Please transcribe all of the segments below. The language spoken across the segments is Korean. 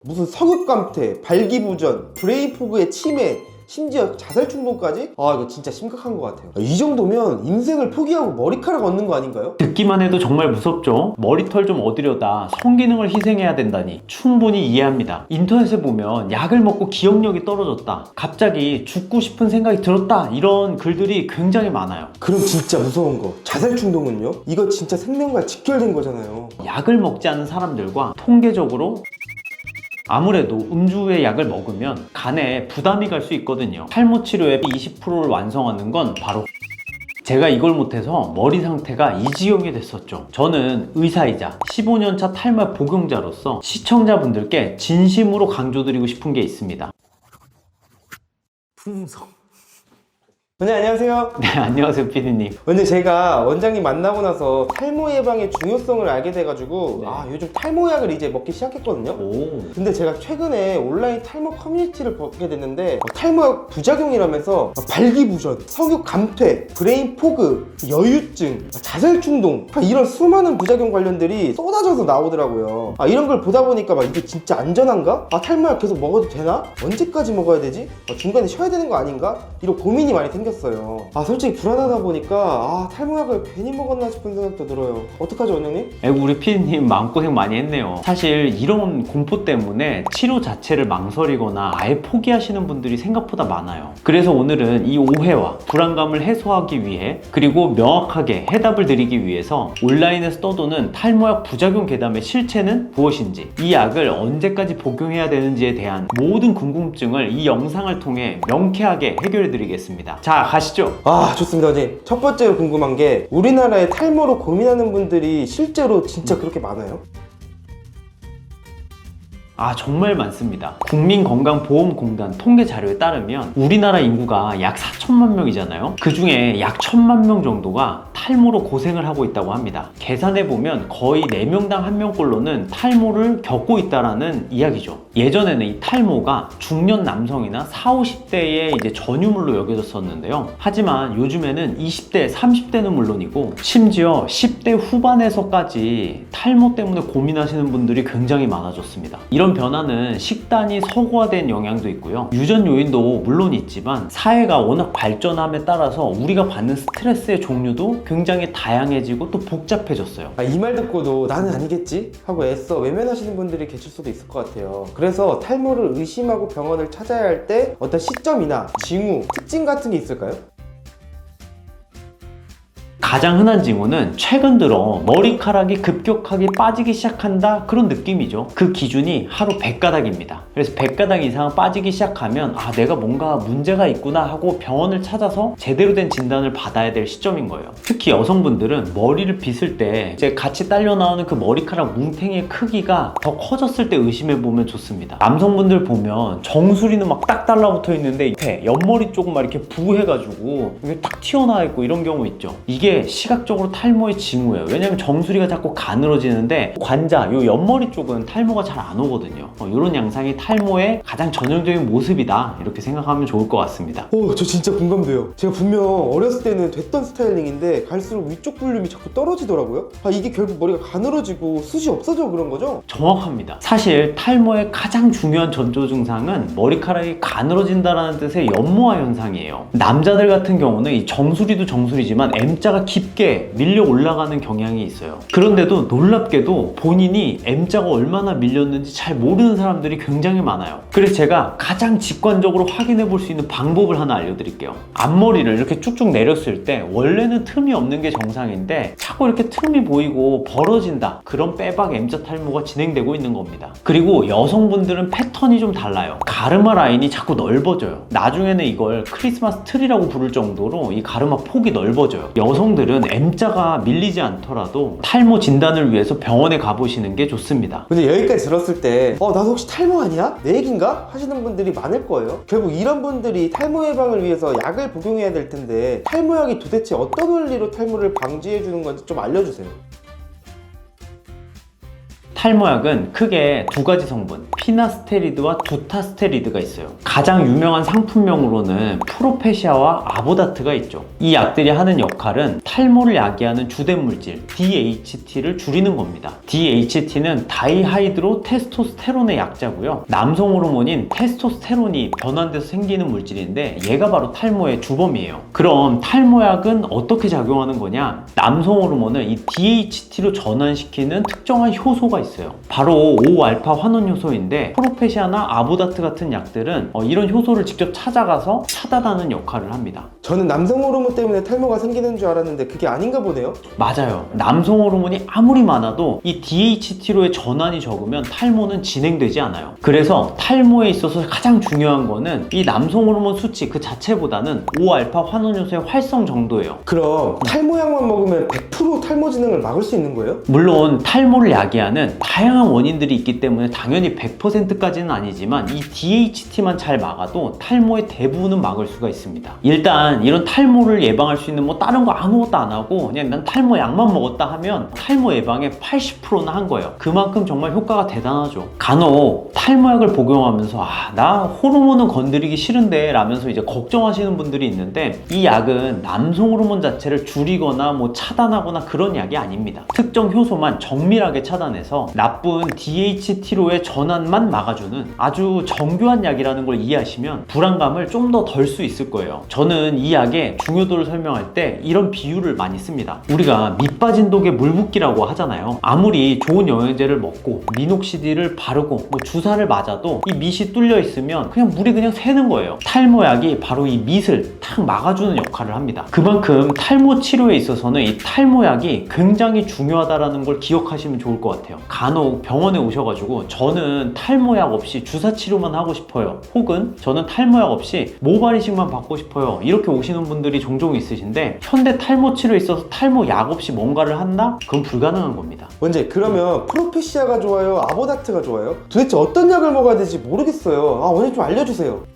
무슨 성육감퇴, 발기부전, 브레인포그의 치매, 심지어 자살 충동까지? 아, 이거 진짜 심각한 것 같아요. 이 정도면 인생을 포기하고 머리카락 얻는 거 아닌가요? 듣기만 해도 정말 무섭죠? 머리털 좀 얻으려다 성기능을 희생해야 된다니 충분히 이해합니다. 인터넷에 보면 약을 먹고 기억력이 떨어졌다, 갑자기 죽고 싶은 생각이 들었다, 이런 글들이 굉장히 많아요. 그럼 진짜 무서운 거, 자살 충동은요? 이거 진짜 생명과 직결된 거잖아요. 약을 먹지 않은 사람들과 통계적으로 아무래도 음주 후에 약을 먹으면 간에 부담이 갈 수 있거든요. 탈모 치료의 20%를 완성하는 건 바로 제가 이걸 못해서 머리 상태가 이 지경이 됐었죠. 저는 의사이자 15년차 탈모 복용자로서 시청자분들께 진심으로 강조드리고 싶은 게 있습니다. 풍성. 네, 안녕하세요. 네, 안녕하세요 PD님. 근데 제가 원장님 만나고 나서 탈모 예방의 중요성을 알게 돼가지고 네. 요즘 탈모약을 이제 먹기 시작했거든요. 오. 근데 제가 최근에 온라인 탈모 커뮤니티를 보게 됐는데 탈모약 부작용이라면서 발기부전, 성욕 감퇴, 브레인 포그, 여유증, 자살 충동 이런 수많은 부작용 관련들이 쏟아져서 나오더라고요. 이런 걸 보다 보니까 이게 진짜 안전한가? 탈모약 계속 먹어도 되나? 언제까지 먹어야 되지? 중간에 쉬어야 되는 거 아닌가? 이런 고민이 많이 생겼어요. 솔직히 불안하다 보니까 탈모약을 괜히 먹었나 싶은 생각도 들어요. 어떡하죠, 원장님? 우리 PD님 마음고생 많이 했네요. 사실 이런 공포 때문에 치료 자체를 망설이거나 아예 포기하시는 분들이 생각보다 많아요. 그래서 오늘은 이 오해와 불안감을 해소하기 위해, 그리고 명확하게 해답을 드리기 위해서 온라인에서 떠도는 탈모약 부작용 괴담의 실체는 무엇인지, 이 약을 언제까지 복용해야 되는지에 대한 모든 궁금증을 이 영상을 통해 명쾌하게 해결해 드리겠습니다. 자, 가시죠. 좋습니다, 원장님. 첫 번째로 궁금한 게 우리나라에 탈모로 고민하는 분들이 실제로 진짜 그렇게 많아요? 정말 많습니다. 국민건강보험공단 통계 자료에 따르면 우리나라 인구가 약 4천만 명이잖아요. 그 중에 약 1천만 명 정도가 탈모로 고생을 하고 있다고 합니다. 계산해보면 거의 4명당 1명꼴로는 탈모를 겪고 있다라는 이야기죠. 예전에는 이 탈모가 중년 남성이나 40, 50대의 이제 전유물로 여겨졌었는데요. 하지만 요즘에는 20대, 30대는 물론이고 심지어 10대 후반에서까지 탈모 때문에 고민하시는 분들이 굉장히 많아졌습니다. 이런 변화는 식단이 서구화된 영향도 있고요. 유전 요인도 물론 있지만 사회가 워낙 발전함에 따라서 우리가 받는 스트레스의 종류도 굉장히 다양해지고 또 복잡해졌어요. 이 말 듣고도 나는 아니겠지? 하고 애써 외면하시는 분들이 계실 수도 있을 것 같아요. 그래서 탈모를 의심하고 병원을 찾아야 할 때 어떤 시점이나 징후, 특징 같은 게 있을까요? 가장 흔한 징후는 최근 들어 머리카락이 급격하게 빠지기 시작한다, 그런 느낌이죠. 그 기준이 하루 100가닥입니다. 그래서 100가닥 이상 빠지기 시작하면 내가 뭔가 문제가 있구나 하고 병원을 찾아서 제대로 된 진단을 받아야 될 시점인 거예요. 특히 여성분들은 머리를 빗을 때 이제 같이 딸려 나오는 그 머리카락 뭉탱이의 크기가 더 커졌을 때 의심해 보면 좋습니다. 남성분들 보면 정수리는 막 딱 달라붙어 있는데 옆머리 쪽은 막 이렇게 부해가지고 이게 딱 튀어나와 있고 이런 경우 있죠. 이게 시각적으로 탈모의 징후예요. 왜냐면 정수리가 자꾸 가늘어지는데 관자, 요 옆머리 쪽은 탈모가 잘 안 오거든요. 이런 양상이 탈모의 가장 전형적인 모습이다, 이렇게 생각하면 좋을 것 같습니다. 저 진짜 공감돼요. 제가 분명 어렸을 때는 됐던 스타일링인데 갈수록 위쪽 볼륨이 자꾸 떨어지더라고요. 이게 결국 머리가 가늘어지고 숱이 없어져 그런 거죠? 정확합니다. 사실 탈모의 가장 중요한 전조 증상은 머리카락이 가늘어진다는 뜻의 연모화 현상이에요. 남자들 같은 경우는 이 정수리도 정수리지만 M자가 깊게 밀려 올라가는 경향이 있어요. 그런데도 놀랍게도 본인이 M자가 얼마나 밀렸는지 잘 모르는 사람들이 굉장히 많아요. 그래서 제가 가장 직관적으로 확인해 볼 수 있는 방법을 하나 알려드릴게요. 앞머리를 이렇게 쭉쭉 내렸을 때 원래는 틈이 없는 게 정상인데 자꾸 이렇게 틈이 보이고 벌어진다, 그런 빼박 M자 탈모가 진행되고 있는 겁니다. 그리고 여성분들은 패턴이 좀 달라요. 가르마 라인이 자꾸 넓어져요. 나중에는 이걸 크리스마스 트리라고 부를 정도로 이 가르마 폭이 넓어져요. 여성들은 M자가 밀리지 않더라도 탈모 진단을 위해서 병원에 가보시는 게 좋습니다. 근데 여기까지 들었을 때 나도 혹시 탈모 아니야? 내 얘긴가? 하시는 분들이 많을 거예요. 결국 이런 분들이 탈모 예방을 위해서 약을 복용해야 될 텐데 탈모약이 도대체 어떤 원리로 탈모를 방지해 주는 건지 좀 알려주세요. 탈모약은 크게 두 가지 성분, 피나스테리드와 두타스테리드가 있어요. 가장 유명한 상품명으로는 프로페시아와 아보다트가 있죠. 이 약들이 하는 역할은 탈모를 야기하는 주된 물질 DHT를 줄이는 겁니다. DHT는 다이하이드로 테스토스테론의 약자고요. 남성 호르몬인 테스토스테론이 변환돼서 생기는 물질인데 얘가 바로 탈모의 주범이에요. 그럼 탈모약은 어떻게 작용하는 거냐? 남성 호르몬을 이 DHT로 전환시키는 특정한 효소가 있어요. 바로 5알파 환원 효소인데 프로페시아나 아보다트 같은 약들은 이런 효소를 직접 찾아가서 차단하는 역할을 합니다. 저는 남성 호르몬 때문에 탈모가 생기는 줄 알았는데 그게 아닌가 보네요. 맞아요. 남성 호르몬이 아무리 많아도 이 DHT로의 전환이 적으면 탈모는 진행되지 않아요. 그래서 탈모에 있어서 가장 중요한 거는 이 남성 호르몬 수치 그 자체보다는 5알파 환원 효소의 활성 정도예요. 그럼 탈모약만 먹으면 100% 탈모 진행을 막을 수 있는 거예요? 물론 탈모를 야기하는 다양한 원인들이 있기 때문에 당연히 100%까지는 아니지만 이 DHT만 잘 막아도 탈모의 대부분은 막을 수가 있습니다. 일단 이런 탈모를 예방할 수 있는 다른 거 아무것도 안 하고 그냥 난 탈모 약만 먹었다 하면 탈모 예방의 80%는 한 거예요. 그만큼 정말 효과가 대단하죠. 간혹 탈모약을 복용하면서 나 호르몬은 건드리기 싫은데 라면서 이제 걱정하시는 분들이 있는데 이 약은 남성 호르몬 자체를 줄이거나 차단하거나 그런 약이 아닙니다. 특정 효소만 정밀하게 차단해서 나쁜 DHT로의 전환만 막아주는 아주 정교한 약이라는 걸 이해하시면 불안감을 좀 더 덜 수 있을 거예요. 저는 이 약의 중요도를 설명할 때 이런 비유를 많이 씁니다. 우리가 밑 빠진 독에 물 붓기라고 하잖아요. 아무리 좋은 영양제를 먹고 미녹시딜을 바르고 주사를 맞아도 이 밑이 뚫려 있으면 그냥 물이 그냥 새는 거예요. 탈모약이 바로 이 밑을 탁 막아주는 역할을 합니다. 그만큼 탈모 치료에 있어서는 이 탈모약이 굉장히 중요하다는 걸 기억하시면 좋을 것 같아요. 간혹 병원에 오셔가지고 저는 탈모약 없이 주사 치료만 하고 싶어요. 혹은 저는 탈모약 없이 모발 이식만 받고 싶어요. 이렇게 오시는 분들이 종종 있으신데 현대 탈모 치료에 있어서 탈모약 없이 뭔가를 한다? 그건 불가능한 겁니다. 원재, 그러면 프로페시아가 좋아요? 아보다트가 좋아요? 도대체 어떤 약을 먹어야 될지 모르겠어요. 원재 좀 알려주세요.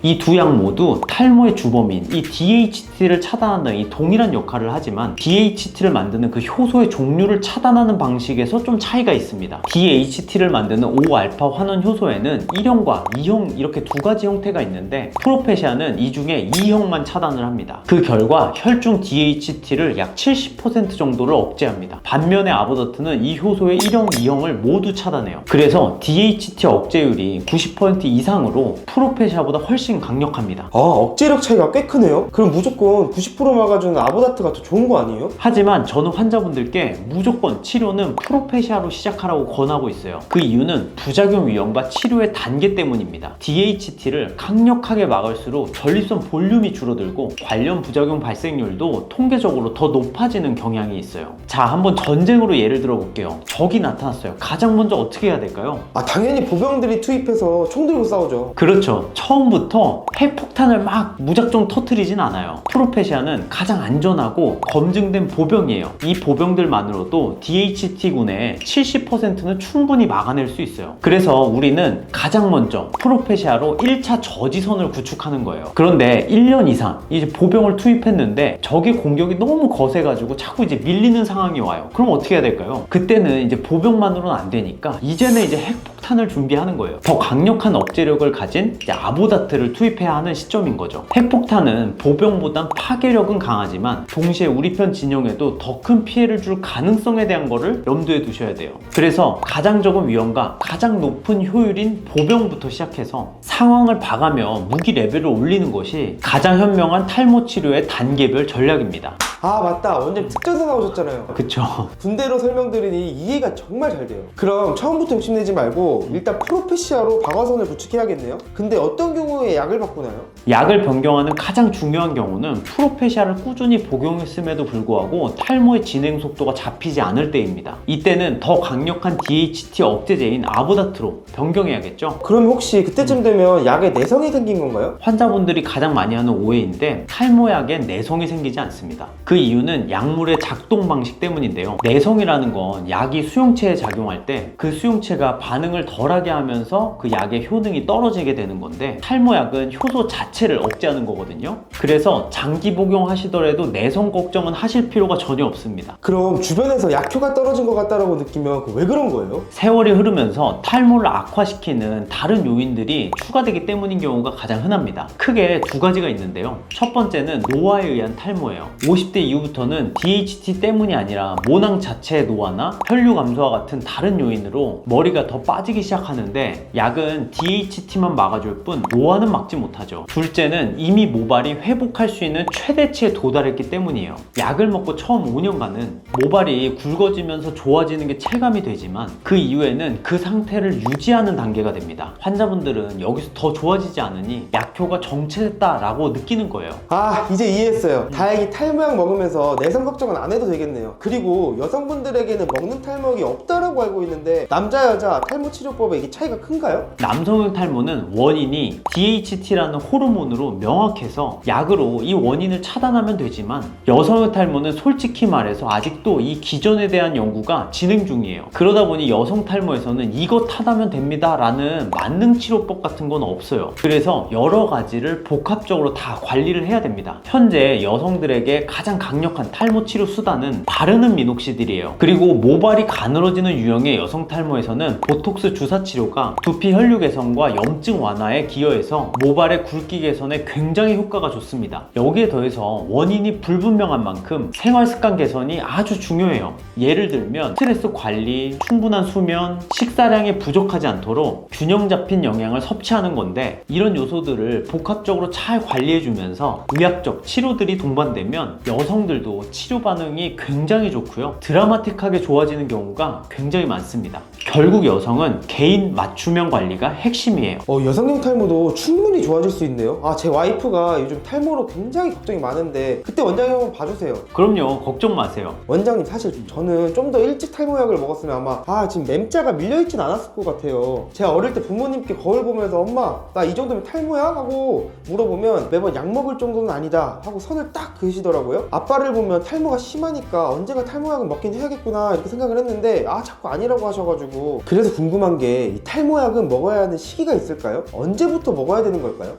이 두 약 모두 탈모의 주범인 이 DHT를 차단하는 이 동일한 역할을 하지만 DHT를 만드는 그 효소의 종류를 차단하는 방식에서 좀 차이가 있습니다. DHT를 만드는 5알파 환원 효소에는 1형과 2형 이렇게 두 가지 형태가 있는데 프로페시아는 이 중에 2형만 차단을 합니다. 그 결과 혈중 DHT를 약 70% 정도를 억제합니다. 반면에 아보다트는 이 효소의 1형, 2형을 모두 차단해요. 그래서 DHT 억제율이 90% 이상으로 프로페시아보다 훨씬 강력합니다. 억제력 차이가 꽤 크네요. 그럼 무조건 90% 막아주는 아보다트가 더 좋은 거 아니에요? 하지만 저는 환자분들께 무조건 치료는 프로페시아로 시작하라고 권하고 있어요. 그 이유는 부작용 위험과 치료의 단계 때문입니다. DHT를 강력하게 막을수록 전립선 볼륨이 줄어들고 관련 부작용 발생률도 통계적으로 더 높아지는 경향이 있어요. 자, 한번 전쟁으로 예를 들어 볼게요. 적이 나타났어요. 가장 먼저 어떻게 해야 될까요? 당연히 보병들이 투입해서 총 들고 싸우죠. 그렇죠. 처음부터 핵폭탄을 막 무작정 터뜨리진 않아요. 프로페시아는 가장 안전하고 검증된 보병이에요. 이 보병들만으로도 DHT군의 70%는 충분히 막아낼 수 있어요. 그래서 우리는 가장 먼저 프로페시아로 1차 저지선을 구축하는 거예요. 그런데 1년 이상 이제 보병을 투입했는데 적의 공격이 너무 거세가지고 자꾸 이제 밀리는 상황이 와요. 그럼 어떻게 해야 될까요? 그때는 이제 보병만으로는 안 되니까 이제는 이제 핵폭탄을 준비하는 거예요. 더 강력한 억제력을 가진 이제 아보다트를 투입해야 하는 시점인 거죠. 핵폭탄은 보병보단 파괴력은 강하지만 동시에 우리 편 진영에도 더 큰 피해를 줄 가능성에 대한 거를 염두에 두셔야 돼요. 그래서 가장 적은 위험과 가장 높은 효율인 보병부터 시작해서 상황을 봐가며 무기 레벨을 올리는 것이 가장 현명한 탈모 치료의 단계별 전략입니다. 맞다. 원장님 특전사 나오셨잖아요. 그쵸. 군대로 설명드리니 이해가 정말 잘 돼요. 그럼 처음부터 욕심내지 말고 일단 프로페시아로 방어선을 구축해야겠네요. 근데 어떤 경우에 약을 바꾸나요? 약을 변경하는 가장 중요한 경우는 프로페시아를 꾸준히 복용했음에도 불구하고 탈모의 진행 속도가 잡히지 않을 때입니다. 이때는 더 강력한 DHT 억제제인 아보다트로 변경해야겠죠. 그럼 혹시 그때쯤 되면 약에 내성이 생긴 건가요? 환자분들이 가장 많이 하는 오해인데 탈모약엔 내성이 생기지 않습니다. 그 이유는 약물의 작동 방식 때문인데요. 내성이라는 건 약이 수용체에 작용할 때 그 수용체가 반응을 발생을 덜하게 하면서 그 약의 효능이 떨어지게 되는 건데, 탈모약은 효소 자체를 억제하는 거거든요. 그래서 장기 복용하시더라도 내성 걱정은 하실 필요가 전혀 없습니다. 그럼 주변에서 약효가 떨어진 것 같다라고 느끼면 왜 그런 거예요? 세월이 흐르면서 탈모를 악화시키는 다른 요인들이 추가되기 때문인 경우가 가장 흔합니다. 크게 두 가지가 있는데요. 첫 번째는 노화에 의한 탈모예요. 50대 이후부터는 DHT 때문이 아니라 모낭 자체의 노화나 혈류 감소와 같은 다른 요인으로 머리가 더 빠지기 시작하는데, 약은 DHT만 막아줄 뿐 노화는 막지 못하죠. 둘째는 이미 모발이 회복할 수 있는 최대치에 도달했기 때문이에요. 약을 먹고 처음 5년간은 모발이 굵어지면서 좋아지는 게 체감이 되지만 그 이후에는 그 상태를 유지하는 단계가 됩니다. 환자분들은 여기서 더 좋아지지 않으니 약효가 정체됐다라고 느끼는 거예요. 아, 이제 이해했어요. 다행히 탈모약 먹으면서 내성 걱정은 안 해도 되겠네요. 그리고 여성분들에게는 먹는 탈모약이 없다라고 알고 있는데, 남자 여자 탈모 치료법에 이게 차이가 큰가요? 남성형 탈모는 원인이 DHT라는 호르몬으로 명확해서 약으로 이 원인을 차단하면 되지만, 여성형 탈모는 솔직히 말해서 아직도 이 기전에 대한 연구가 진행 중이에요. 그러다 보니 여성 탈모에서는 이것 하다면 됩니다 라는 만능 치료법 같은 건 없어요. 그래서 여러 가지를 복합적으로 다 관리를 해야 됩니다. 현재 여성들에게 가장 강력한 탈모 치료 수단은 바르는 미녹시딜이에요. 그리고 모발이 가늘어지는 유형의 여성 탈모에서는 보톡스 주사 치료가 두피 혈류 개선과 염증 완화에 기여해서 모발의 굵기 개선에 굉장히 효과가 좋습니다. 여기에 더해서 원인이 불분명한 만큼 생활 습관 개선이 아주 중요해요. 예를 들면 스트레스 관리, 충분한 수면, 식사량이 부족하지 않도록 균형 잡힌 영양을 섭취하는 건데, 이런 요소들을 복합적으로 잘 관리해주면서 의학적 치료들이 동반되면 여성들도 치료 반응이 굉장히 좋고요, 드라마틱하게 좋아지는 경우가 굉장히 많습니다. 결국 여성은 개인 맞춤형 관리가 핵심이에요. 여성형 탈모도 충분히 좋아질 수 있네요. 아, 제 와이프가 요즘 탈모로 굉장히 걱정이 많은데 그때 원장님 한번 봐주세요. 그럼요, 걱정 마세요. 원장님, 사실 저는 좀 더 일찍 탈모약을 먹었으면 아마 지금 맴자가 밀려있진 않았을 것 같아요. 제가 어릴 때 부모님께 거울 보면서 엄마 나 이 정도면 탈모야? 하고 물어보면 매번 약 먹을 정도는 아니다 하고 선을 딱 그으시더라고요. 아빠를 보면 탈모가 심하니까 언젠가 탈모약은 먹긴 해야겠구나 이렇게 생각을 했는데, 자꾸 아니라고 하셔가지고. 그래서 궁금한 게, 이 탈모약은 먹어야 하는 시기가 있을까요? 언제부터 먹어야 되는 걸까요?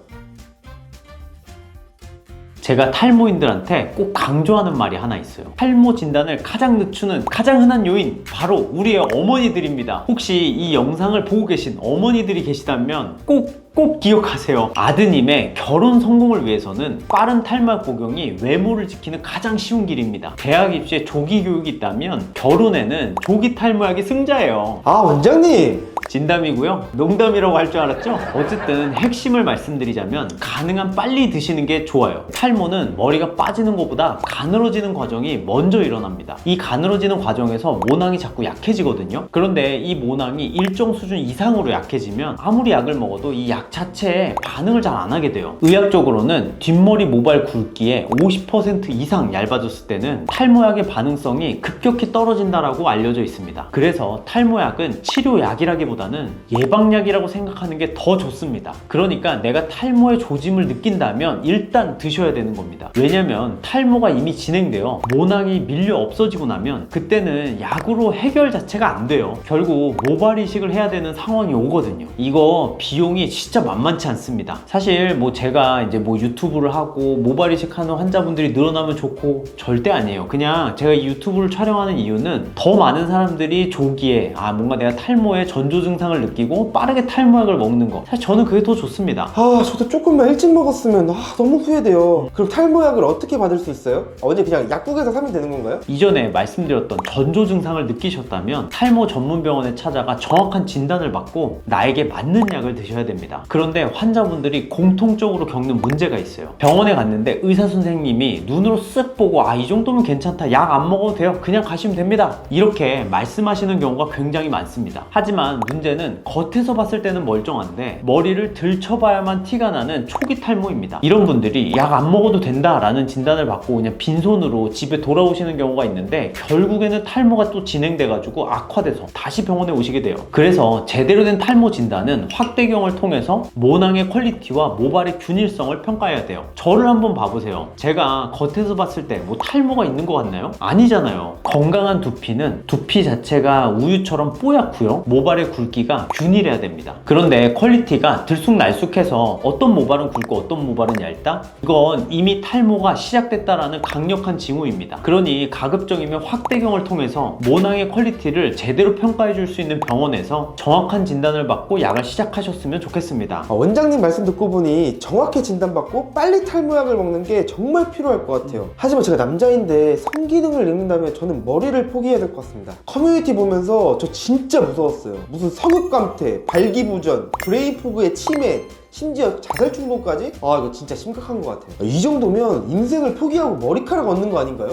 제가 탈모인들한테 꼭 강조하는 말이 하나 있어요. 탈모 진단을 가장 늦추는 가장 흔한 요인, 바로 우리의 어머니들입니다. 혹시 이 영상을 보고 계신 어머니들이 계시다면 꼭 기억하세요. 아드님의 결혼 성공을 위해서는 빠른 탈모약 복용이 외모를 지키는 가장 쉬운 길입니다. 대학 입시에 조기 교육이 있다면 결혼에는 조기 탈모약이 승자예요. 원장님! 진담이고요. 농담이라고 할 줄 알았죠? 어쨌든 핵심을 말씀드리자면 가능한 빨리 드시는 게 좋아요. 탈모는 머리가 빠지는 것보다 가늘어지는 과정이 먼저 일어납니다. 이 가늘어지는 과정에서 모낭이 자꾸 약해지거든요. 그런데 이 모낭이 일정 수준 이상으로 약해지면 아무리 약을 먹어도 이 약 자체에 반응을 잘 안 하게 돼요. 의학적으로는 뒷머리 모발 굵기의 50% 이상 얇아졌을 때는 탈모약의 반응성이 급격히 떨어진다라고 알려져 있습니다. 그래서 탈모약은 치료약이라기보다는 예방약이라고 생각하는 게 더 좋습니다. 그러니까 내가 탈모의 조짐을 느낀다면 일단 드셔야 되는 겁니다. 왜냐면 탈모가 이미 진행되어 모낭이 밀려 없어지고 나면 그때는 약으로 해결 자체가 안 돼요. 결국 모발 이식을 해야 되는 상황이 오거든요. 이거 비용이 진짜 만만치 않습니다. 사실 제가 이제 유튜브를 하고 모발 이식하는 환자분들이 늘어나면 좋고 절대 아니에요. 그냥 제가 이 유튜브를 촬영하는 이유는 더 많은 사람들이 조기에 뭔가 내가 탈모의 전조 증상을 느끼고 빠르게 탈모약을 먹는 거, 사실 저는 그게 더 좋습니다. 저도 조금만 일찍 먹었으면 너무 후회돼요. 그럼 탈모약을 어떻게 받을 수 있어요? 언제 그냥 약국에서 사면 되는 건가요? 이전에 말씀드렸던 전조 증상을 느끼셨다면 탈모 전문 병원에 찾아가 정확한 진단을 받고 나에게 맞는 약을 드셔야 됩니다. 그런데 환자분들이 공통적으로 겪는 문제가 있어요. 병원에 갔는데 의사 선생님이 눈으로 쓱 보고 이 정도면 괜찮다, 약 안 먹어도 돼요, 그냥 가시면 됩니다, 이렇게 말씀하시는 경우가 굉장히 많습니다. 하지만 문제는 겉에서 봤을 때는 멀쩡한데 머리를 들쳐봐야만 티가 나는 초기 탈모입니다. 이런 분들이 약 안 먹어도 된다라는 진단을 받고 그냥 빈손으로 집에 돌아오시는 경우가 있는데, 결국에는 탈모가 또 진행돼가지고 악화돼서 다시 병원에 오시게 돼요. 그래서 제대로 된 탈모 진단은 확대경을 통해서 모낭의 퀄리티와 모발의 균일성을 평가해야 돼요. 저를 한번 봐보세요. 제가 겉에서 봤을 때 탈모가 있는 것 같나요? 아니잖아요. 건강한 두피는 두피 자체가 우유처럼 뽀얗고요, 모발의 굵기 굵기가 균일해야 됩니다. 그런데 퀄리티가 들쑥날쑥해서 어떤 모발은 굵고 어떤 모발은 얇다? 이건 이미 탈모가 시작됐다라는 강력한 징후입니다. 그러니 가급적이면 확대경을 통해서 모낭의 퀄리티를 제대로 평가해 줄 수 있는 병원에서 정확한 진단을 받고 약을 시작하셨으면 좋겠습니다. 원장님 말씀 듣고 보니 정확히 진단받고 빨리 탈모약을 먹는 게 정말 필요할 것 같아요. 하지만 제가 남자인데 성기능을 잃는다면 저는 머리를 포기해야 될 것 같습니다. 커뮤니티 보면서 저 진짜 무서웠어요. 무슨 성육감퇴, 발기부전, 브레인포그의 치매, 심지어 자살중독까지? 아, 이거 진짜 심각한 것 같아요. 이 정도면 인생을 포기하고 머리카락 얻는 거 아닌가요?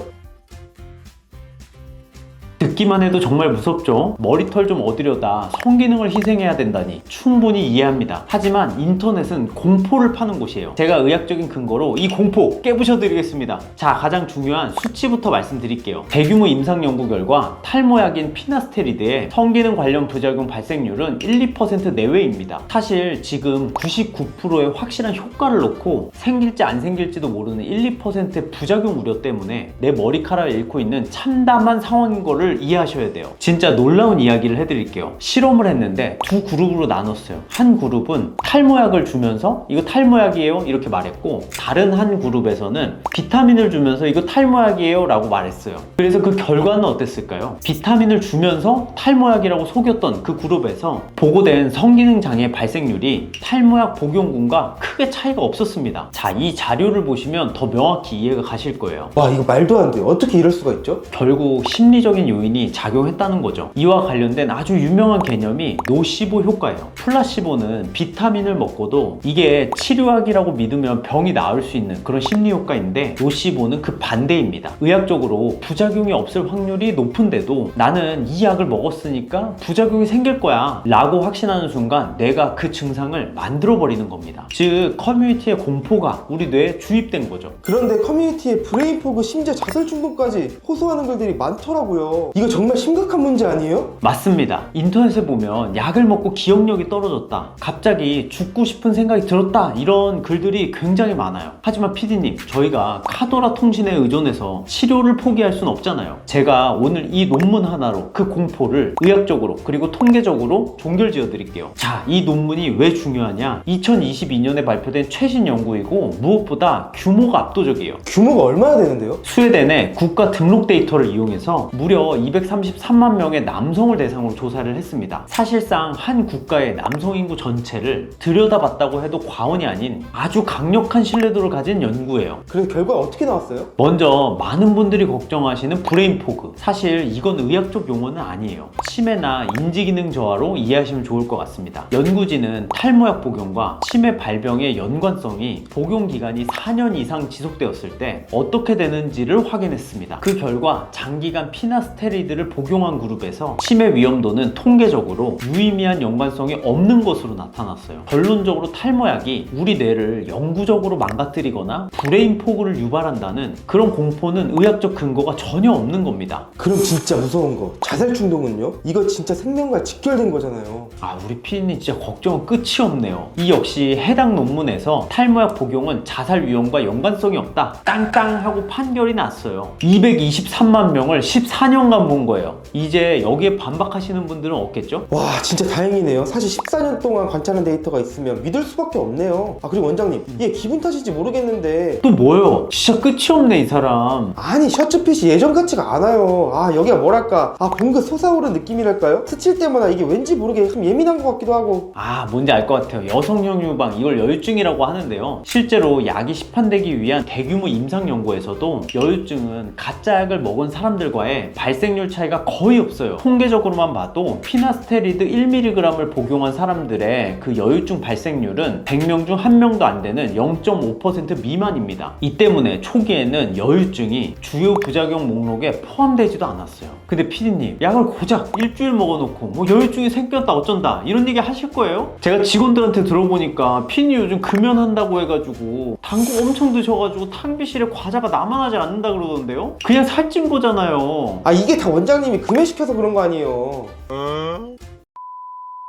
듣기만 해도 정말 무섭죠? 머리털 좀 얻으려다 성기능을 희생해야 된다니 충분히 이해합니다. 하지만 인터넷은 공포를 파는 곳이에요. 제가 의학적인 근거로 이 공포 깨부셔 드리겠습니다. 자, 가장 중요한 수치부터 말씀드릴게요. 대규모 임상 연구 결과 탈모약인 피나스테리드의 성기능 관련 부작용 발생률은 1~2% 내외입니다. 사실 지금 99%의 확실한 효과를 놓고 생길지 안 생길지도 모르는 1~2%의 부작용 우려 때문에 내 머리카락을 잃고 있는 참담한 상황인 거를 이해하셔야 돼요. 진짜 놀라운 이야기를 해드릴게요. 실험을 했는데 두 그룹으로 나눴어요. 한 그룹은 탈모약을 주면서 이거 탈모약이에요 이렇게 말했고, 다른 한 그룹에서는 비타민을 주면서 이거 탈모약이에요 라고 말했어요. 그래서 그 결과는 어땠을까요? 비타민을 주면서 탈모약이라고 속였던 그 그룹에서 보고된 성기능 장애 발생률이 탈모약 복용군과 크게 차이가 없었습니다. 자, 이 자료를 보시면 더 명확히 이해가 가실 거예요. 와, 이거 말도 안 돼요. 어떻게 이럴 수가 있죠? 결국 심리적인 요인이 작용했다는 거죠. 이와 관련된 아주 유명한 개념이 노시보 효과예요. 플라시보는 비타민을 먹고도 이게 치료약이라고 믿으면 병이 나을 수 있는 그런 심리 효과인데, 노시보는 그 반대입니다. 의학적으로 부작용이 없을 확률이 높은데도 나는 이 약을 먹었으니까 부작용이 생길 거야 라고 확신하는 순간 내가 그 증상을 만들어 버리는 겁니다. 즉 커뮤니티의 공포가 우리 뇌에 주입된 거죠. 그런데 커뮤니티에 브레인포그, 심지어 자살중독까지 호소하는 글들이 많더라고요. 이거 정말 심각한 문제 아니에요? 맞습니다. 인터넷에 보면 약을 먹고 기억력이 떨어졌다, 갑자기 죽고 싶은 생각이 들었다, 이런 글들이 굉장히 많아요. 하지만 PD님, 저희가 카도라 통신에 의존해서 치료를 포기할 순 없잖아요. 제가 오늘 이 논문 하나로 그 공포를 의학적으로 그리고 통계적으로 종결지어 드릴게요. 자, 이 논문이 왜 중요하냐? 2022년에 발표된 최신 연구이고 무엇보다 규모가 압도적이에요. 규모가 얼마나 되는데요? 스웨덴의 국가 등록 데이터를 이용해서 무려 233만 명의 남성을 대상으로 조사를 했습니다. 사실상 한 국가의 남성 인구 전체를 들여다봤다고 해도 과언이 아닌 아주 강력한 신뢰도를 가진 연구예요. 그래서 결과가 어떻게 나왔어요? 먼저 많은 분들이 걱정하시는 브레인 포그, 사실 이건 의학적 용어는 아니에요. 치매나 인지기능 저하로 이해하시면 좋을 것 같습니다. 연구진은 탈모약 복용과 치매 발병의 연관성이 복용 기간이 4년 이상 지속되었을 때 어떻게 되는지를 확인했습니다. 그 결과 장기간 피나스테리드를 복용한 그룹에서 치매 위험도는 통계적으로 유의미한 연관성이 없는 것으로 나타났어요. 결론적으로 탈모약이 우리 뇌를 영구적으로 망가뜨리거나 브레인 포그를 유발한다는 그런 공포는 의학적 근거가 전혀 없는 겁니다. 그럼 진짜 무서운 거, 자살중독은요? 이거 진짜 생명과 직결된 거잖아요. 아, 우리 피디님 진짜 걱정은 끝이 없네요. 이 역시 해당 논문에서 탈모약 복용은 자살 위험과 연관성이 없다, 땅땅 하고 판결이 났어요. 223만 명을 14년간 본 거예요. 이제 여기에 반박하시는 분들은 없겠죠? 와, 진짜 다행이네요. 사실 14년 동안 관찰한 데이터가 있으면 믿을 수밖에 없네요. 아, 그리고 원장님, 이게 기분 탓인지 모르겠는데 또 뭐요? 진짜 끝이 없네 이 사람. 아니, 셔츠핏이 예전 같지가 않아요. 아, 여기가 뭐랄까, 봉긋 솟아오르는 느낌이랄까요? 스칠 때마다 이게 왠지 모르게 좀 예민한 것 같기도 하고. 아, 뭔지 알 것 같아요. 여성형 유방, 이걸 여유증이라고 하는데요. 실제로 약이 시판되기 위한 대규모 임상 연구에서도 여유증은 가짜 약을 먹은 사람들과의 발생률 차이가 거의 없어요. 통계적으로만 봐도 피나스테리드 1mg을 복용한 사람들의 그 여유증 발생률은 100명 중 1명도 안 되는 0.5% 미만입니다. 이 때문에 초기에는 여유증이 주요 부작용 목록에 포함되지도 않았어요. 근데 피디님, 약을 고작 일주일 먹어놓고 뭐 여유증이 생겼다 어쩐다 이런 얘기 하실 거예요? 제가 직원들한테 들어보니까 피디님 요즘 금연한다고 해가지고 당국 엄청 드셔가지고 탕비실에 과자가 남아나지 않는다 그러던데요? 그냥 살찐 거잖아요. 아, 이게 다 원장님이 금연시켜서 그런 거 아니에요.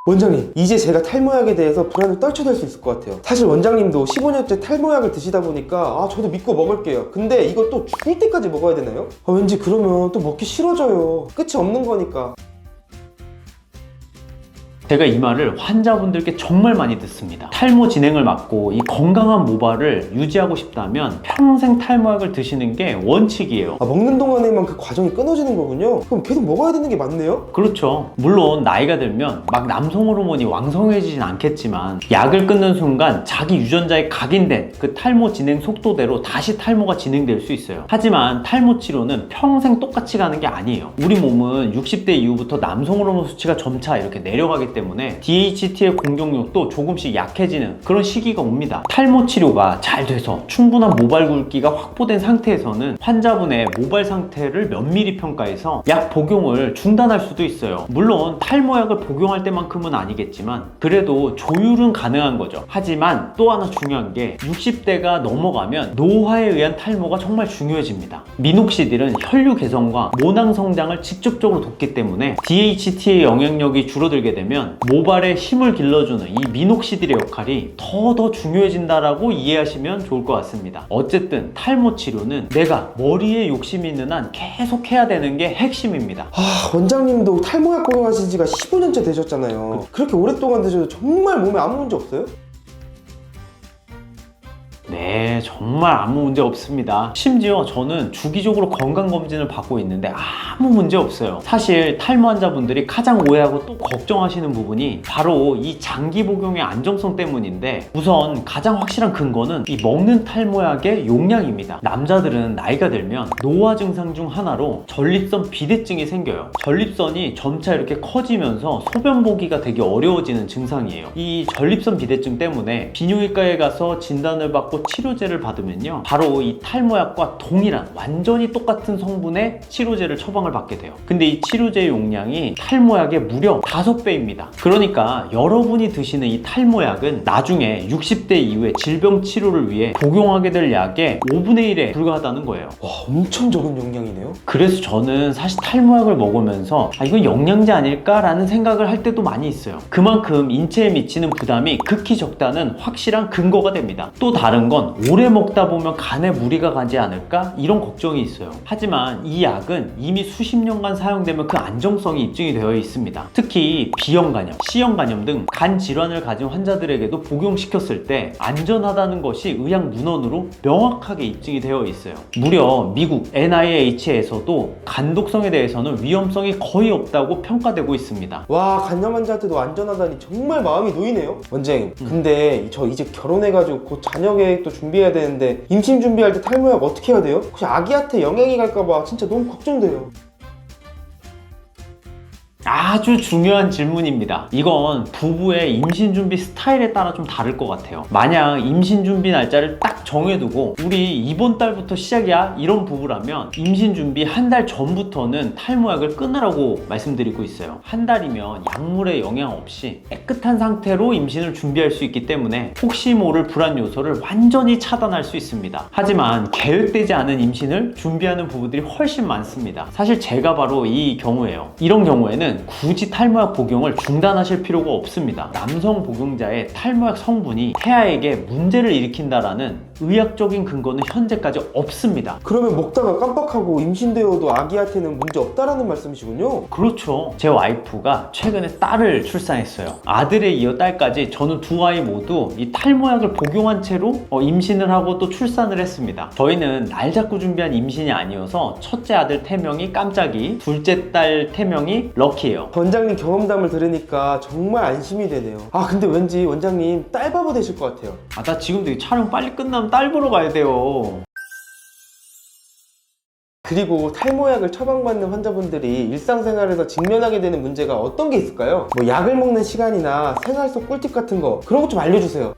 원장님, 이제 제가 탈모약에 대해서 불안을 떨쳐낼 수 있을 것 같아요. 사실 원장님도 15년째 탈모약을 드시다 보니까 저도 믿고 먹을게요. 근데 이거 또 죽을 때까지 먹어야 되나요? 왠지 그러면 또 먹기 싫어져요. 끝이 없는 거니까. 제가 이 말을 환자분들께 정말 많이 듣습니다. 탈모 진행을 막고 이 건강한 모발을 유지하고 싶다면 평생 탈모약을 드시는 게 원칙이에요. 먹는 동안에만 그 과정이 끊어지는 거군요. 그럼 계속 먹어야 되는 게 맞네요? 그렇죠. 물론 나이가 들면 막 남성 호르몬이 왕성해지진 않겠지만 약을 끊는 순간 자기 유전자에 각인된 그 탈모 진행 속도대로 다시 탈모가 진행될 수 있어요. 하지만 탈모 치료는 평생 똑같이 가는 게 아니에요. 우리 몸은 60대 이후부터 남성 호르몬 수치가 점차 이렇게 내려가기 때문에 DHT의 공격력도 조금씩 약해지는 그런 시기가 옵니다. 탈모 치료가 잘 돼서 충분한 모발 굵기가 확보된 상태에서는 환자분의 모발 상태를 면밀히 평가해서 약 복용을 중단할 수도 있어요. 물론 탈모약을 복용할 때만큼은 아니겠지만 그래도 조율은 가능한 거죠. 하지만 또 하나 중요한 게 60대가 넘어가면 노화에 의한 탈모가 정말 중요해집니다. 미녹시딜은 혈류 개선과 모낭 성장을 직접적으로 돕기 때문에 DHT의 영향력이 줄어들게 되면 모발에 힘을 길러주는 이 미녹시딜의 역할이 더 중요해진다라고 이해하시면 좋을 것 같습니다. 어쨌든 탈모 치료는 내가 머리에 욕심이 있는 한 계속 해야 되는 게 핵심입니다. 원장님도 탈모약 복용하신 지가 15년째 되셨잖아요. 그렇게 오랫동안 드셔도 정말 몸에 아무 문제 없어요? 네, 정말 아무 문제 없습니다. 심지어 저는 주기적으로 건강검진을 받고 있는데 아무 문제 없어요. 사실 탈모 환자분들이 가장 오해하고 또 걱정하시는 부분이 바로 이 장기 복용의 안정성 때문인데, 우선 가장 확실한 근거는 이 먹는 탈모약의 용량입니다. 남자들은 나이가 들면 노화 증상 중 하나로 전립선 비대증이 생겨요. 전립선이 점차 이렇게 커지면서 소변 보기가 되게 어려워지는 증상이에요. 이 전립선 비대증 때문에 비뇨기과에 가서 진단을 받고 치료제를 받으면요, 바로 이 탈모약과 동일한 완전히 똑같은 성분의 치료제를 처방을 받게 돼요. 근데 이 치료제의 용량이 탈모약의 무려 5배입니다. 그러니까 여러분이 드시는 이 탈모약은 나중에 60대 이후에 질병 치료를 위해 복용하게 될 약의 5분의 1에 불과하다는 거예요. 와, 엄청 적은 용량이네요. 그래서 저는 사실 탈모약을 먹으면서 이건 영양제 아닐까라는 생각을 할 때도 많이 있어요. 그만큼 인체에 미치는 부담이 극히 적다는 확실한 근거가 됩니다. 또 다른 건 오래 먹다 보면 간에 무리가 가지 않을까? 이런 걱정이 있어요. 하지만 이 약은 이미 수십 년간 사용되면 그 안정성이 입증이 되어 있습니다. 특히 B형간염, C형간염 등 간 질환을 가진 환자들에게도 복용시켰을 때 안전하다는 것이 의학 문헌으로 명확하게 입증이 되어 있어요. 무려 미국 NIH에서도 간독성에 대해서는 위험성이 거의 없다고 평가되고 있습니다. 와, 간염 환자한테도 안전하다니 정말 마음이 놓이네요. 원장님, 근데 저 이제 결혼해가지고 곧 자녀 계획도 준비해야 되는데 임신 준비할 때 탈모약 어떻게 해야 돼요? 혹시 아기한테 영향이 갈까봐 진짜 너무 걱정돼요. 아주 중요한 질문입니다. 이건 부부의 임신 준비 스타일에 따라 좀 다를 것 같아요. 만약 임신 준비 날짜를 딱 정해두고 우리 이번 달부터 시작이야 이런 부부라면 임신 준비 한 달 전부터는 탈모약을 끊으라고 말씀드리고 있어요. 한 달이면 약물의 영향 없이 깨끗한 상태로 임신을 준비할 수 있기 때문에 혹시 모를 불안 요소를 완전히 차단할 수 있습니다. 하지만 계획되지 않은 임신을 준비하는 부부들이 훨씬 많습니다. 사실 제가 바로 이 경우예요. 이런 경우에는 굳이 탈모약 복용을 중단하실 필요가 없습니다. 남성 복용자의 탈모약 성분이 태아에게 문제를 일으킨다라는 의학적인 근거는 현재까지 없습니다. 그러면 먹다가 깜빡하고 임신되어도 아기한테는 문제 없다라는 말씀이시군요. 그렇죠. 제 와이프가 최근에 딸을 출산했어요. 아들에 이어 딸까지 저는 두 아이 모두 이 탈모약을 복용한 채로 임신을 하고 또 출산을 했습니다. 저희는 날 잡고 준비한 임신이 아니어서 첫째 아들 태명이 깜짝이, 둘째 딸 태명이 럭키예요. 원장님 경험담을 들으니까 정말 안심이 되네요. 근데 왠지 원장님 딸바보 되실 것 같아요. 나 지금도 이 촬영 빨리 끝나면 딸 보러 가야 돼요. 그리고 탈모약을 처방받는 환자분들이 일상생활에서 직면하게 되는 문제가 어떤 게 있을까요? 뭐 약을 먹는 시간이나 생활 속 꿀팁 같은 거, 그런 거 좀 알려주세요.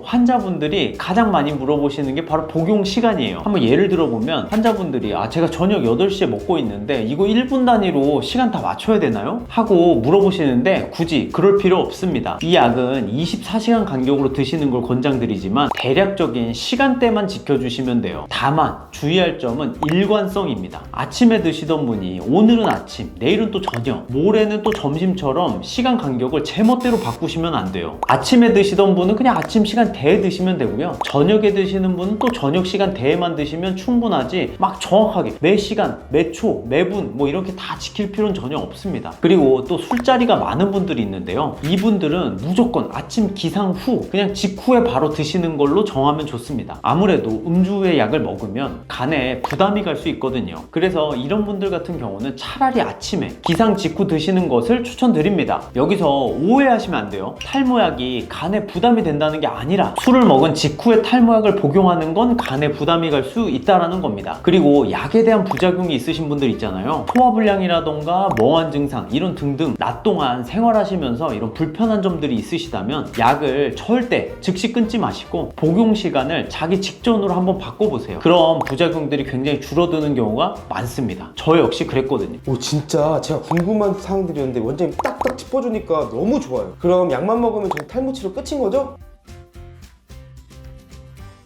환자분들이 가장 많이 물어보시는 게 바로 복용 시간이에요. 한번 예를 들어보면 환자분들이 제가 저녁 8시에 먹고 있는데 이거 1분 단위로 시간 다 맞춰야 되나요? 하고 물어보시는데 굳이 그럴 필요 없습니다. 이 약은 24시간 간격으로 드시는 걸 권장드리지만 대략적인 시간대만 지켜주시면 돼요. 다만 주의할 점은 일관성입니다. 아침에 드시던 분이 오늘은 아침, 내일은 또 저녁, 모레는 또 점심처럼 시간 간격을 제멋대로 바꾸시면 안 돼요. 아침에 드시던 분은 그냥 아침 시간 대에 드시면 되고요. 저녁에 드시는 분은 또 저녁 시간 대에만 드시면 충분하지 막 정확하게 매 시간, 매 초, 매분 뭐 이렇게 다 지킬 필요는 전혀 없습니다. 그리고 또 술자리가 많은 분들이 있는데요. 이분들은 무조건 아침 기상 후 그냥 직후에 바로 드시는 걸로 정하면 좋습니다. 아무래도 음주 후에 약을 먹으면 간에 부담이 갈 수 있거든요. 그래서 이런 분들 같은 경우는 차라리 아침에 기상 직후 드시는 것을 추천드립니다. 여기서 오해하시면 안 돼요. 탈모약이 간에 부담이 된다는 게 아니라 술을 먹은 직후에 탈모약을 복용하는 건 간에 부담이 갈 수 있다라는 겁니다. 그리고 약에 대한 부작용이 있으신 분들 있잖아요. 소화불량이라던가 멍한 증상 이런 등등 낮 동안 생활하시면서 이런 불편한 점들이 있으시다면 약을 절대 즉시 끊지 마시고 복용 시간을 자기 직전으로 한번 바꿔보세요. 그럼 부작용들이 굉장히 줄어드는 경우가 많습니다. 저 역시 그랬거든요. 오, 진짜 제가 궁금한 사항들이었는데 원장님 딱딱 짚어주니까 너무 좋아요. 그럼 약만 먹으면 저희 탈모 치료 끝인 거죠?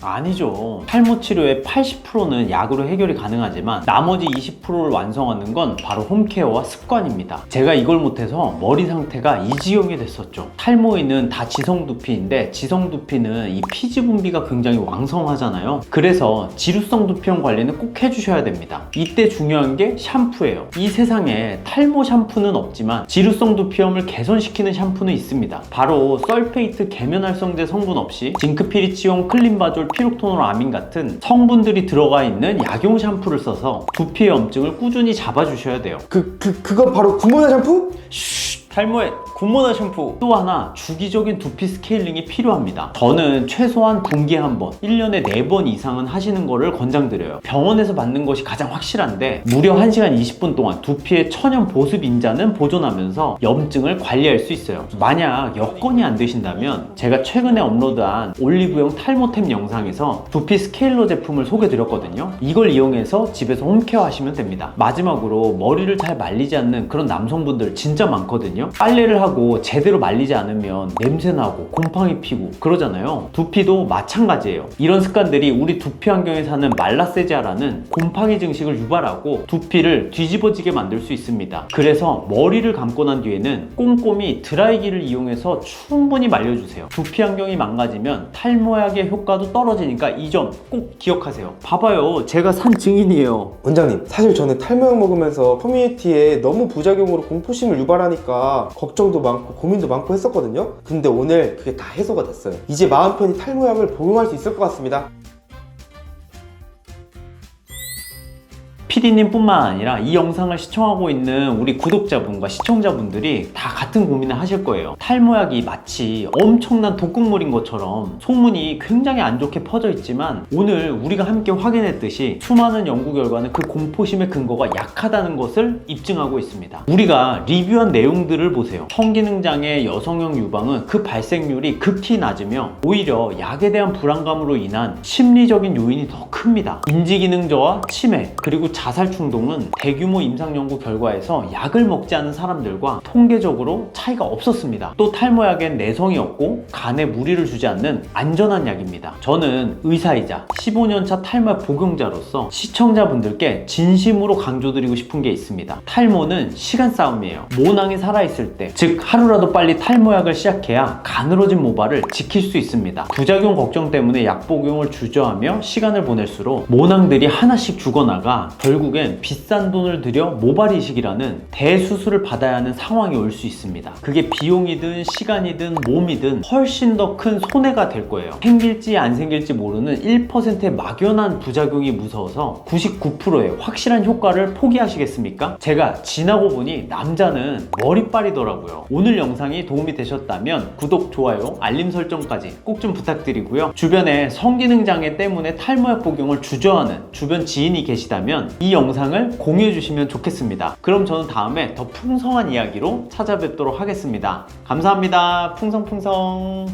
아니죠. 탈모 치료의 80%는 약으로 해결이 가능하지만 나머지 20%를 완성하는 건 바로 홈케어와 습관입니다. 제가 이걸 못해서 머리 상태가 이 지경이 됐었죠. 탈모인은 다 지성두피인데 지성두피는 이 피지 분비가 굉장히 왕성하잖아요. 그래서 지루성 두피형 관리는 꼭 해주셔야 됩니다. 이때 중요한 게 샴푸예요. 이 세상에 탈모 샴푸는 없지만 지루성 두피염을 개선시키는 샴푸는 있습니다. 바로 설페이트 계면활성제 성분 없이 징크피리치용 클린바졸 피룩토너 아민 같은 성분들이 들어가 있는 약용 샴푸를 써서 두피의 염증을 꾸준히 잡아주셔야 돼요. 그거 바로 구모나 샴푸? 탈모에 굿모나 샴푸. 또 하나 주기적인 두피 스케일링이 필요합니다. 저는 최소한 분기에 한 번, 1년에 4번 이상은 하시는 거를 권장드려요. 병원에서 받는 것이 가장 확실한데 무려 1시간 20분 동안 두피의 천연 보습 인자는 보존하면서 염증을 관리할 수 있어요. 만약 여건이 안 되신다면 제가 최근에 업로드한 올리브영 탈모템 영상에서 두피 스케일러 제품을 소개드렸거든요. 이걸 이용해서 집에서 홈케어 하시면 됩니다. 마지막으로 머리를 잘 말리지 않는 그런 남성분들 진짜 많거든요. 빨래를 하고 제대로 말리지 않으면 냄새나고 곰팡이 피고 그러잖아요. 두피도 마찬가지예요. 이런 습관들이 우리 두피 환경에 사는 말라세지아라는 곰팡이 증식을 유발하고 두피를 뒤집어지게 만들 수 있습니다. 그래서 머리를 감고 난 뒤에는 꼼꼼히 드라이기를 이용해서 충분히 말려주세요. 두피 환경이 망가지면 탈모약의 효과도 떨어지니까 이 점 꼭 기억하세요. 봐봐요, 제가 산 증인이에요. 원장님, 사실 저는 탈모약 먹으면서 커뮤니티에 너무 부작용으로 공포심을 유발하니까 걱정도 많고 고민도 많고 했었거든요. 근데 오늘 그게 다 해소가 됐어요. 이제 마음 편히 탈모약을 복용할 수 있을 것 같습니다. PD님 뿐만 아니라 이 영상을 시청하고 있는 우리 구독자분과 시청자분들이 다 같은 고민을 하실 거예요. 탈모약이 마치 엄청난 독극물인 것처럼 소문이 굉장히 안 좋게 퍼져 있지만 오늘 우리가 함께 확인했듯이 수많은 연구 결과는 그 공포심의 근거가 약하다는 것을 입증하고 있습니다. 우리가 리뷰한 내용들을 보세요. 성기능장애 여성형 유방은 그 발생률이 극히 낮으며 오히려 약에 대한 불안감으로 인한 심리적인 요인이 더 큽니다. 인지기능 저하, 치매, 그리고 자살 충동은 대규모 임상 연구 결과에서 약을 먹지 않은 사람들과 통계적으로 차이가 없었습니다. 또 탈모약엔 내성이 없고 간에 무리를 주지 않는 안전한 약입니다. 저는 의사이자 15년차 탈모약 복용자로서 시청자분들께 진심으로 강조드리고 싶은 게 있습니다. 탈모는 시간 싸움이에요. 모낭이 살아있을 때, 즉 하루라도 빨리 탈모약을 시작해야 가늘어진 모발을 지킬 수 있습니다. 부작용 걱정 때문에 약 복용을 주저하며 시간을 보낼수록 모낭들이 하나씩 죽어나가 결국엔 비싼 돈을 들여 모발 이식이라는 대수술을 받아야 하는 상황이 올 수 있습니다. 그게 비용이든 시간이든 몸이든 훨씬 더 큰 손해가 될 거예요. 생길지 안 생길지 모르는 1%의 막연한 부작용이 무서워서 99%의 확실한 효과를 포기하시겠습니까? 제가 지나고 보니 남자는 머리빨이더라고요. 오늘 영상이 도움이 되셨다면 구독, 좋아요, 알림 설정까지 꼭 좀 부탁드리고요. 주변에 성기능 장애 때문에 탈모약 복용을 주저하는 주변 지인이 계시다면 이 영상을 공유해 주시면 좋겠습니다. 그럼 저는 다음에 더 풍성한 이야기로 찾아뵙도록 하겠습니다. 감사합니다. 풍성풍성.